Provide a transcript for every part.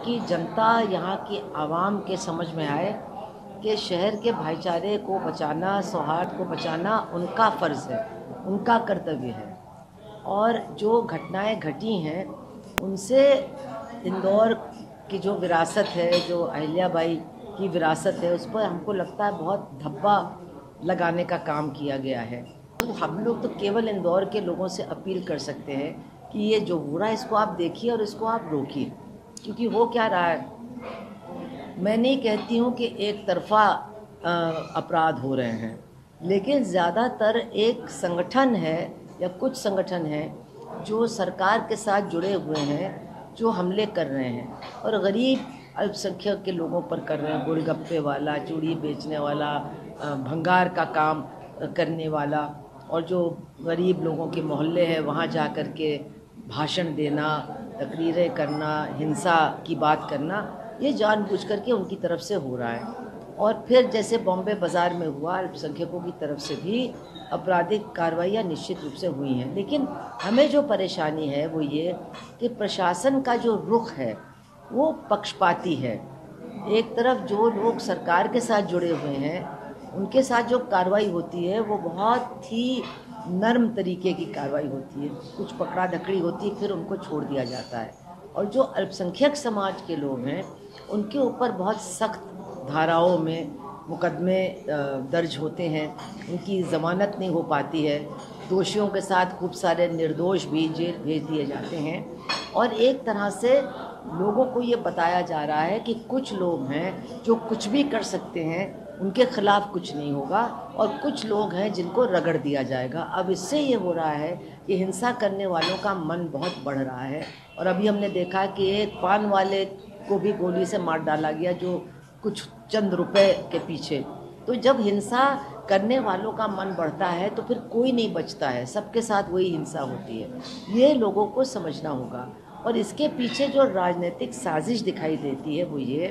की जनता, यहाँ की आवाम के समझ में आए कि शहर के भाईचारे को बचाना, सौहार्द को बचाना उनका फ़र्ज़ है, उनका कर्तव्य है। और जो घटनाएं घटी हैं उनसे इंदौर की जो विरासत है, जो अहिल्याबाई की विरासत है, उस पर हमको लगता है बहुत धब्बा लगाने का काम किया गया है। तो हम लोग तो केवल इंदौर के लोगों से अपील कर सकते हैं कि ये जो हो रहा है इसको आप देखिए और इसको आप रोकिए, क्योंकि हो क्या रहा है। मैं नहीं कहती हूँ कि एक तरफा अपराध हो रहे हैं, लेकिन ज़्यादातर एक संगठन है या कुछ संगठन हैं जो सरकार के साथ जुड़े हुए हैं, जो हमले कर रहे हैं और गरीब अल्पसंख्यक के लोगों पर कर रहे हैं। गोलगप्पे वाला, चूड़ी बेचने वाला, भंगार का काम करने वाला, और जो गरीब लोगों के मोहल्ले हैं वहाँ जा कर के भाषण देना, तकरीरें करना, हिंसा की बात करना, ये जानबूझ कर के उनकी तरफ से हो रहा है। और फिर जैसे बॉम्बे बाज़ार में हुआ, अल्पसंख्यकों की तरफ से भी आपराधिक कार्रवाइयाँ निश्चित रूप से हुई हैं। लेकिन हमें जो परेशानी है वो ये कि प्रशासन का जो रुख है वो पक्षपाती है। एक तरफ जो लोग सरकार के साथ जुड़े हुए हैं उनके साथ जो कार्रवाई होती है वो बहुत ही नर्म तरीके की कार्रवाई होती है, कुछ पकड़ा धकड़ी होती है, फिर उनको छोड़ दिया जाता है। और जो अल्पसंख्यक समाज के लोग हैं उनके ऊपर बहुत सख्त धाराओं में मुकदमे दर्ज होते हैं, उनकी ज़मानत नहीं हो पाती है, दोषियों के साथ खूब सारे निर्दोष भी जेल भेज दिए जाते हैं। और एक तरह से लोगों को ये बताया जा रहा है कि कुछ लोग हैं जो कुछ भी कर सकते हैं, उनके खिलाफ कुछ नहीं होगा, और कुछ लोग हैं जिनको रगड़ दिया जाएगा। अब इससे ये हो रहा है कि हिंसा करने वालों का मन बहुत बढ़ रहा है। और अभी हमने देखा कि एक पान वाले को भी गोली से मार डाला गया, जो कुछ चंद रुपए के पीछे। तो जब हिंसा करने वालों का मन बढ़ता है तो फिर कोई नहीं बचता है, सबके साथ वही हिंसा होती है। ये लोगों को समझना होगा। और इसके पीछे जो राजनीतिक साजिश दिखाई देती है वो ये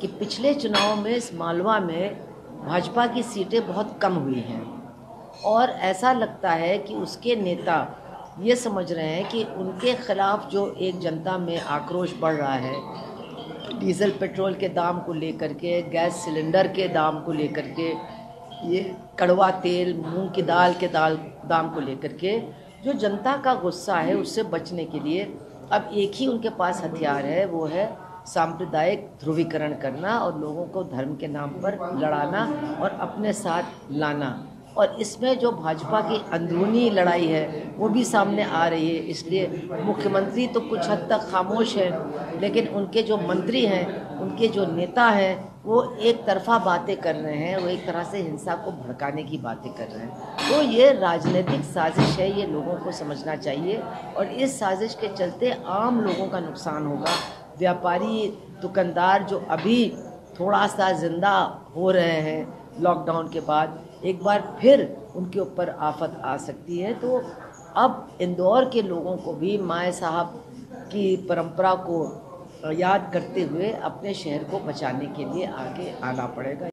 कि पिछले चुनाव में इस मालवा में भाजपा की सीटें बहुत कम हुई हैं, और ऐसा लगता है कि उसके नेता ये समझ रहे हैं कि उनके खिलाफ जो एक जनता में आक्रोश बढ़ रहा है, डीजल पेट्रोल के दाम को लेकर के, गैस सिलेंडर के दाम को लेकर के, ये कड़वा तेल, मूंग की दाल के दाम को लेकर के, जो जनता का गुस्सा है उससे बचने के लिए अब एक ही उनके पास हथियार है, वो है सांप्रदायिक ध्रुवीकरण करना और लोगों को धर्म के नाम पर लड़ाना और अपने साथ लाना। और इसमें जो भाजपा की अंदरूनी लड़ाई है वो भी सामने आ रही है। इसलिए मुख्यमंत्री तो कुछ हद तक खामोश है, लेकिन उनके जो मंत्री हैं, उनके जो नेता हैं, वो एक तरफा बातें कर रहे हैं, वो एक तरह से हिंसा को भड़काने की बातें कर रहे हैं। तो ये राजनीतिक साजिश है, ये लोगों को समझना चाहिए। और इस साजिश के चलते आम लोगों का नुकसान होगा। व्यापारी, दुकानदार जो अभी थोड़ा सा जिंदा हो रहे हैं लॉकडाउन के बाद, एक बार फिर उनके ऊपर आफत आ सकती है। तो अब इंदौर के लोगों को भी माए साहब की परंपरा को याद करते हुए अपने शहर को बचाने के लिए आगे आना पड़ेगा।